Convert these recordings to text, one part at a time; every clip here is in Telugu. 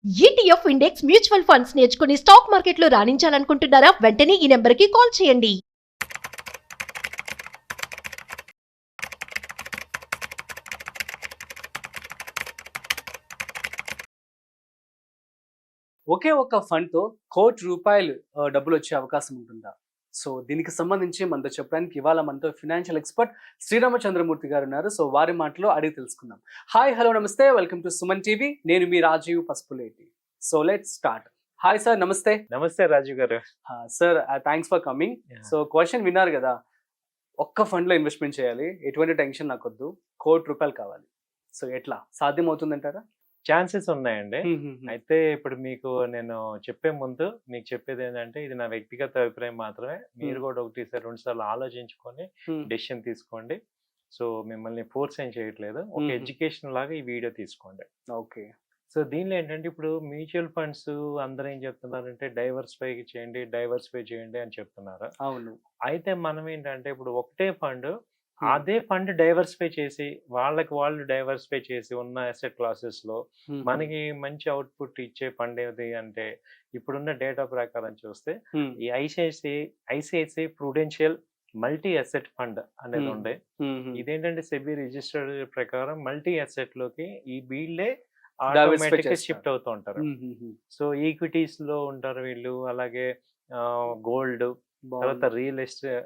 ఈటీఎఫ్ ఇండెక్స్ మ్యూచువల్ ఫండ్స్ నేర్చుకుని స్టాక్ మార్కెట్లో రాణించాలనుకుంటున్నారా? వెంటనే ఈ నెంబర్కి కాల్ చేయండి. ఒకే ఒక్క ఫండ్‌తో ₹1,00,00,000 డబ్బులొచ్చే అవకాశం ఉంటుందా? సో, దీనికి సంబంధించి మనతో చెప్పడానికి ఇవాళ మనతో ఫైనాన్షియల్ ఎక్స్‌పర్ట్ శ్రీరామచంద్రమూర్తి గారున్నారు. సో, వారి మాటలో అడిగి తెలుసుకుందాం. హాయ్, హలో, నమస్తే. Welcome to Suman TV. నేను మీ Rajeev Pasupuleti. So, let's start. Hi sir, నమస్తే. నమస్తే Raju garu. Sir, thanks for coming. So, question విన్నారు కదా! ఒక్క ఫండ్‌లో ఇన్వెస్ట్‌మెంట్ చేయాలి. ఎటువంటి టెన్షన్ నాకొద్దు. ₹1,00,00,000 కావాలి. సో, ఎట్లా సాధ్యమవుతుందంటారా? ఛాన్సెస్ ఉన్నాయండి. హుహుహు. అయితే ఇప్పుడు మీకు నేను చెప్పే ముందు మీకు చెప్పేదేంటంటే ఇది నా వ్యక్తిగత అభిప్రాయం మాత్రమే. మీరు కూడా ఒకటి సారి 2 సార్లు ఆలోచించుకొని హ్మ్. డెసిషన్ తీసుకోండి. సో, మిమ్మల్ని ఫోర్స్ ఏం చేయట్లేదు. ఒక హుహు. ఎడ్యుకేషన్ లాగా ఈ వీడియో తీసుకోండి. ఓకే. సో, దీనిలో ఏంటంటే ఇప్పుడు మ్యూచువల్ ఫండ్స్ అందరూ ఏం చెప్తున్నారంటే డైవర్సిఫై చేయండి, డైవర్సిఫై చేయండి అని చెప్తున్నారు. అవును. అయితే మనం ఏంటంటే ఇప్పుడు ఒకటే ఫండ్ హ్మ్. అదే ఫండ్ డైవర్సిఫై చేసి వాళ్ళకి వాళ్ళు డైవర్సిఫై చేసి ఉన్న అసెట్ క్లాసెస్‌లో హుహు. మనకి మంచి అవుట్‌పుట్ ఇచ్చే ఫండ్ ఏది అంటే ఇప్పుడున్న డేటా ప్రకారం చూస్తే హ్మ్. ఈ ICICI Prudential multi asset fund అనేది ఉంది. హుహు. ఇదేంటంటే సెబీ రిజిస్టర్డ్ ప్రకారం మల్టీ అసెట్‌లోకి ఈ వీళ్ళే డైవర్సిఫై ఆటోమేటిక్‌గా చేస్తారు. షిఫ్ట్ అవుతూ ఉంటారు. హుహుహు. సో, ఈక్విటీస్‌లో ఉంటారు వీళ్ళు. అలాగే గోల్డ్, తర్వాత బావుంది.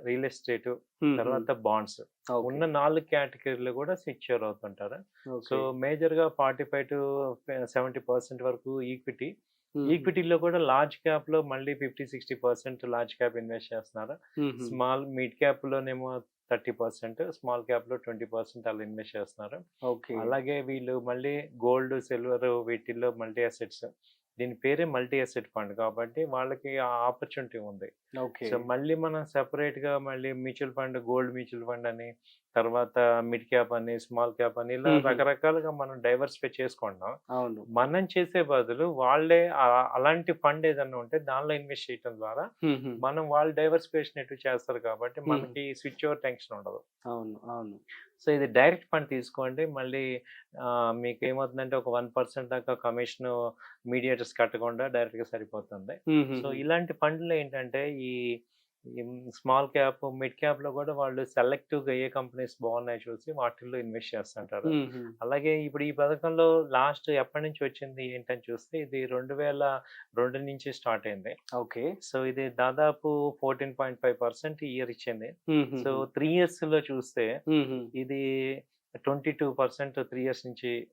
రియల్ ఎస్టేట్, హుహు. తర్వాత బాండ్స్ ఓకే. ఉన్న 4 కేటగిరీలు కూడా సెక్యూర్ అవుతుంటారు. So, okay. మేజర్‌గా 45-70% వరకు ఈక్విటీ. హుహు. ఈక్విటీలో కూడా లార్జ్ క్యాప్‌లో మళ్ళీ 50-60% లార్జ్ క్యాప్ ఇన్వెస్ట్ చేస్తున్నారు. హుహు. మిడ్ క్యాప్‌లోనేమో 30%, స్మాల్ క్యాప్‌లో 20% అలా ఇన్వెస్ట్ చేస్తున్నారు. ఓకే. అలాగే వీళ్ళు మళ్ళీ గోల్డ్, సిల్వర్ వీటిల్లో మల్టీ అసెట్స్. దీని పేరే మల్టీ అసెట్ ఫండ్ కాబట్టి వాళ్ళకి ఆ ఆపర్చునిటీ ఉంది. ఓకే. సో, మళ్ళీ మనం సెపరేట్‌గా మళ్ళీ mutual fund, gold mutual fund అని, తర్వాత మిడ్ క్యాప్ అని, స్మాల్ క్యాప్ అని ఇలా హుహు. రకరకాలుగా మనం డైవర్సిఫై చేసుకుంటున్నాం. అవును. మనం చేసే బదులు వాళ్ళే అలాంటి ఫండ్ ఏదన్నా ఉంటే దానిలో ఇన్వెస్ట్ చేయటం ద్వారా హుహు. మనం వాళ్ళు డైవర్సిఫికేషన్ ఎటు చేస్తారు కాబట్టి హుహు. మనకి స్విచ్ ఓవర్ టెన్షన్ ఉండదు. అవును. అవును. సో, ఇది డైరెక్ట్ ఫండ్ తీసుకోండి. మళ్ళీ మీకేమవుతుందంటే ఒక 1% దాకా కమిషను మీడియేటర్స్ కట్టకుండా డైరెక్ట్‌గా సరిపోతుంది. సో, హుహుహు. ఇలాంటి ఫండ్‌లో ఏంటంటే ఈ ఈ స్మాల్ క్యాప్, మిడ్ క్యాప్‌లో కూడా వాళ్ళు సెలెక్టివ్‌గా ఏ కంపెనీస్ బాగున్నాయో చూసి వాటిల్లో ఇన్వెస్ట్ చేస్తుంటారు. హుహు. అలాగే ఇప్పుడు ఈ పథకంలో లాస్ట్ ఎప్పటినుంచి వచ్చింది ఏంటని చూస్తే ఇది 2002 నుంచి స్టార్ట్ అయింది. ఓకే. సో, ఇది దాదాపు 14.5% ఈ ఇయర్ ఇచ్చింది. సో, హుహుహు. 3 ఇయర్స్‌లో చూస్తే హుహు. ఇది 22% 3 ఇయర్స్ నుంచి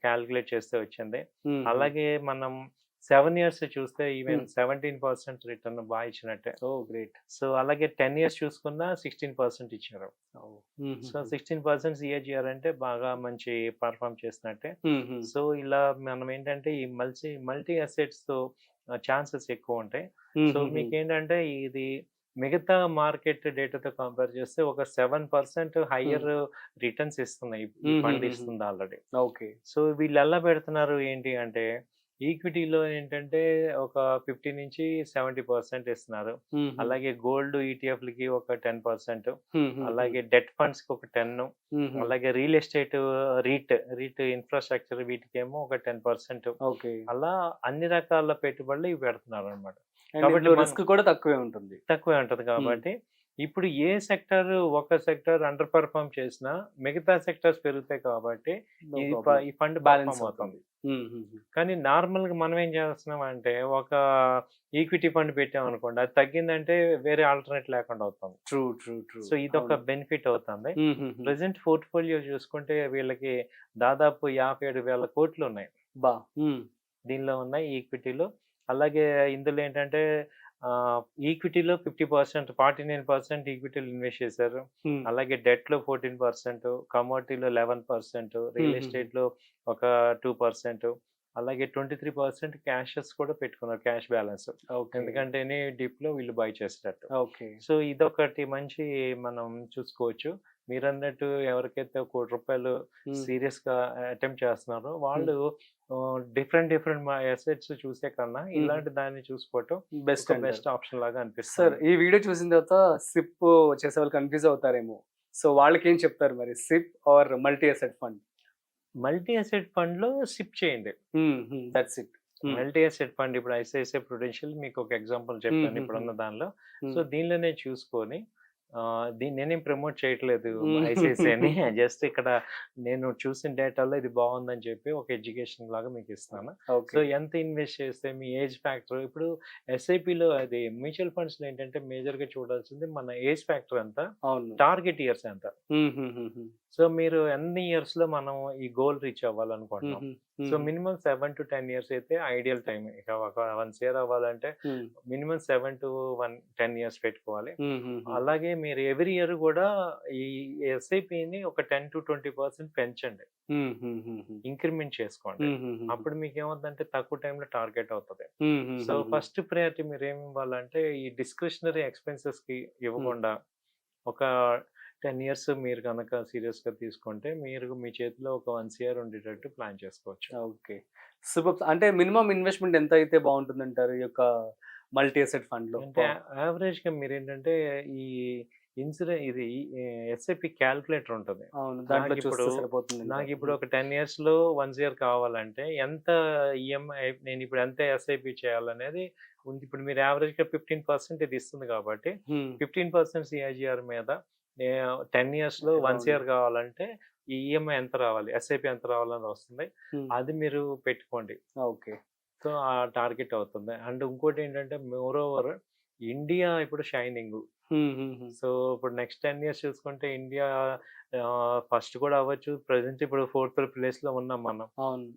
కాలిక్యులేట్ చేస్తే వచ్చింది. హుహు. అలాగే మనం 7 ఇయర్స్ చూస్తే ఈవెన్ హ్మ్. 17% రిటర్న్ ఇచ్చినట్టే. ఓహ్! గ్రేట్. సో, అలాగే 10 ఇయర్స్ చూసుకున్నా 16% ఇచ్చారు. ఓహ్! సో, హుహుహు. 16% సిఏజీఆర్ అంటే బాగా మంచి పెర్ఫార్మ్ చేసినట్టే. హుహు. సో, ఇలా మనం ఏంటంటే ఈ మల్టీ అసెట్స్‌తో ఛాన్సెస్ ఎక్కువుంటాయి. సో, హుహుహు. మీకేంటంటే ఇది మిగతా మార్కెట్ డేటాతో కంపేర్ చేస్తే ఒక 7% హ్మ్. హైయర్ రిటర్న్స్ ఇస్తున్నాయి. ఈ ఫండ్ హుహుహుహు. ఇస్తుంది ఆల్రెడీ. ఓకే. సో, వీళ్ళెలా పెడుతున్నారు ఏంటి అంటే ఈక్విటీలో ఏంటంటే ఒక 50-70% ఇస్తున్నారు. హుహు. అలాగే గోల్డ్ ఈటీఎఫ్‌లకి ఒక 10%, హుహుహు. అలాగే డెట్ ఫండ్స్‌కి ఒక 10, హుహు. అలాగే రియల్ ఎస్టేట్, రీట్ ఇన్‌ఫ్రాస్ట్రక్చర్ వీటికేమో ఒక 10%. ఓకే. అలా అన్ని రకాల పెట్టుబడులు ఇవి పెడుతున్నారనమాట. అండ్ కాబట్టి ఇందులో మనం రిస్క్ కూడా తక్కువే ఉంటుంది. తక్కువే ఉంటది హ్మ్. కాబట్టి, ఇప్పుడు ఒక సెక్టార్ అండర్ పెర్ఫార్మ్ చేసినా, మిగతా సెక్టార్స్ పెరుగుతాయి కాబట్టి, నో ఈ ప్రాబ్లమ్. ఈ ఫండ్ బ్యాలెన్స్ పెర్ఫార్మ్ అవుతుంది. అవుతుంది. హుహుహు. కానీ నార్మల్‌గా మనం ఏం చేస్తున్నామంటే, ఒక ఈక్విటీ ఫండ్ పెట్టామనుకోండి, అది తగ్గిందంటే వేరే ఆల్టర్‌నేట్ లేకుండా అవుతుంది. ట్రూ. ట్రూ. ట్రూ. సో, ఇదొక అవును. బెనిఫిట్ అవుతుంది. హుహుహు. ప్రెజెంట్ పోర్ట్‌ఫోలియో చూసుకుంటే వీళ్ళకి దాదాపు 57,000 కోట్లున్నాయి. హ్మ్. దీనిలో ఉన్నాయి ఈక్విటీలో. అలాగే ఇందులో ఏంటంటే ఈక్విటీలో 49% ఈక్విటీలో ఇన్వెస్ట్ చేశారు. హ్మ్. అలాగే డెట్‌లో 14%, కమోడిటీలో 11%, రియల్ హుహుహు. ఎస్టేట్‌లో ఒక 2%, అలాగే 23% క్యాషెస్ కూడా పెట్టుకున్నారు. Cash balance. ఓకే. ఎందుకంటేనే డిప్‌లో వీళ్ళు బై చేసేటట్టు. ఓకే. సో, ఇదొకటి మంచి మనం చూసుకోవచ్చు. మీరన్నట్టు ఎవరికైతే ₹1,00,00,000 హ్మ్. సీరియస్‌గా అటెంప్ట్ చేస్తున్నారో హ్మ్. వాళ్ళు డిఫరెంట్ అసెట్స్ చూసే కన్నా హుహు. ఇలాంటి దాన్ని చూసుకోవటం బెస్ట్ ఒక అంటారు. బెస్ట్ ఆప్షన్ లాగా సార్, అనిపిస్తుంది. ఈ వీడియో చూసిన తర్వాత సిప్ చేసేవాళ్ళు కన్‌ఫ్యూజ్ అవుతారేమో. సో, వాళ్ళకేం చెప్తారు మరి? SIP or multi asset fund? Multi asset ఫండ్‌లో సిప్ చేయండి. That's it. Multi asset fund ఇప్పుడు ఐసిఐసిఐ ప్రుడెన్షియల్ మీకు ఒక ఎగ్జాంపుల్ చెప్పాను ఇప్పుడున్న దానిలో. సో దీనిలోనే చూసుకొని నేనేం ప్రమోట్ చేయట్లేదు ఐసిఐసిఐని. జస్ట్ ఇక్కడ నేను చూసిన డేటాలో ఇది బాగుందని చెప్పి ఒక ఎడ్యుకేషన్ లాగా మీకు ఇస్తాను. సో ఎంత ఇన్వెస్ట్ చేస్తే మీ ఏజ్ ఫ్యాక్టర్, ఇప్పుడు ఎస్ఐపిలో అది మ్యూచువల్ ఫండ్స్ లో ఏంటంటే మేజర్ గా చూడాల్సింది మన ఏజ్ ఫ్యాక్టర్ ఎంత, టార్గెట్ ఇయర్స్ ఎంత. సో మీరు ఎన్ని ఇయర్స్ లో మనం ఈ గోల్ రీచ్ అవ్వాలనుకుంటున్నాం. సో మినిమం 7 to 10 ఇయర్స్ అయితే ఐడియల్ టైం. ఇక ఒక 1 ఇయర్ అవ్వాలంటే మినిమం 7 to 10 ఇయర్స్ పెట్టుకోవాలి. అలాగే మీరు ఎవ్రీ ఇయర్ కూడా ఈ ఎస్ఐపిని ఒక 10 to 20% పెంచండి, ఇంక్రిమెంట్ చేసుకోండి. అప్పుడు మీకు ఏమవుతుందంటే తక్కువ టైంలో టార్గెట్ అవుతుంది. సో ఫస్ట్ ప్రయారిటీ మీరు ఏమి ఇవ్వాలంటే ఈ డిస్క్రిషనరీ ఎక్స్పెన్సెస్ కి ఇవ్వకుండా ఒక 10 ఇయర్స్ మీరు కనుక సీరియస్ గా తీసుకుంటే మీరు మీ చేతిలో ఒక 1 ఇయర్ ఉండేటట్టు ప్లాన్ చేసుకోవచ్చు. Okay super. అంటే మినిమం ఇన్వెస్ట్మెంట్ ఎంత అయితే బాగుంటుంది అంటారు ఈ యొక్క మల్టీ అసెట్ ఫండ్ లో? అంటే యావరేజ్ గా మీరు ఏంటంటే ఈ ఇది ఎస్ఐపి క్యాల్కులేటర్ ఉంటుంది. నాకు ఇప్పుడు ఒక 10 ఇయర్స్ లో 1 ఇయర్ కావాలంటే ఎంత ఈఎంఐ, నేను ఇప్పుడు ఎంత ఎస్ఐపి చేయాలనేది ఉంది. ఇప్పుడు మీరు యావరేజ్ గా 15% ఇది ఇస్తుంది కాబట్టి 15% సిఐజిఆర్ మీద 10 ఇయర్స్ లో 1 ఇయర్ కావాలంటే ఈ ఈఎంఐ ఎంత రావాలి, ఎస్ఐపి ఎంత రావాలని వస్తుంది. అది మీరు పెట్టుకోండి. ఓకే. సో ఆ టార్గెట్ అవుతుంది. అండ్ ఇంకోటి ఏంటంటే మోర్ ఓవర్ ఇండియా ఇప్పుడు షైనింగ్. సో ఇప్పుడు నెక్స్ట్ 10 ఇయర్స్ చూసుకుంటే ఇండియా ఫస్ట్ కూడా అవ్వచ్చు. ప్రెసెంట్ ఇప్పుడు 4th ప్లేస్ లో ఉన్నాం మనం.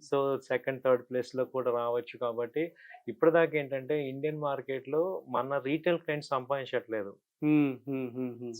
సో 2nd, 3rd ప్లేస్ లో కూడా రావచ్చు. కాబట్టి ఇప్పటిదాకా ఏంటంటే ఇండియన్ మార్కెట్ లో మన రీటైల్ క్లయింట్స్ సంపాదించట్లేదు.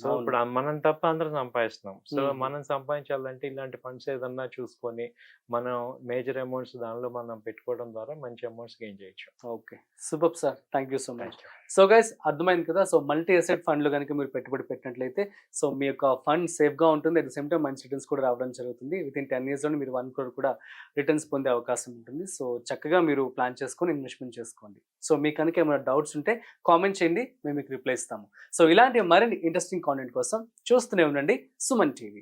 సో ఇప్పుడు మనం తప్ప అందరం సంపాదిస్తున్నాం. సో మనం సంపాదించాలంటే ఇలాంటి ఫండ్స్ ఏదన్నా చూసుకొని మనం మేజర్ అమౌంట్స్ దానిలో మనం పెట్టుకోవడం ద్వారా మంచి అమౌంట్స్ గెయిన్ చేయొచ్చు. Okay super sir, thank you so much. So guys అర్థమైంది కదా. సో మల్టీ అసెట్ ఫండ్ లో కనుక మీరు పెట్టుబడి పెట్టినట్లయితే సో మీ యొక్క ఫండ్ సేఫ్ గా ఉంటుంది. అట్ ద సేమ్ టైం మంచి రిటర్న్స్ కూడా రావడం జరుగుతుంది. విత్ ఇన్ 10 ఇయర్స్ లో మీరు 1 crore కూడా రిటర్న్స్ పొందే అవకాశం ఉంటుంది. సో చక్కగా మీరు ప్లాన్ చేసుకొని ఇన్వెస్ట్మెంట్ చేసుకోండి. సో మీకు కనుక ఏమైనా డౌట్స్ ఉంటే కామెంట్ చేయండి, మేము మీకు రిప్లై ఇస్తాము. సో ఇలాంటి మరిన్ని ఇంట్రెస్టింగ్ కాంటెంట్ కోసం చూస్తూనే ఉండండి సుమన్ టీవీ.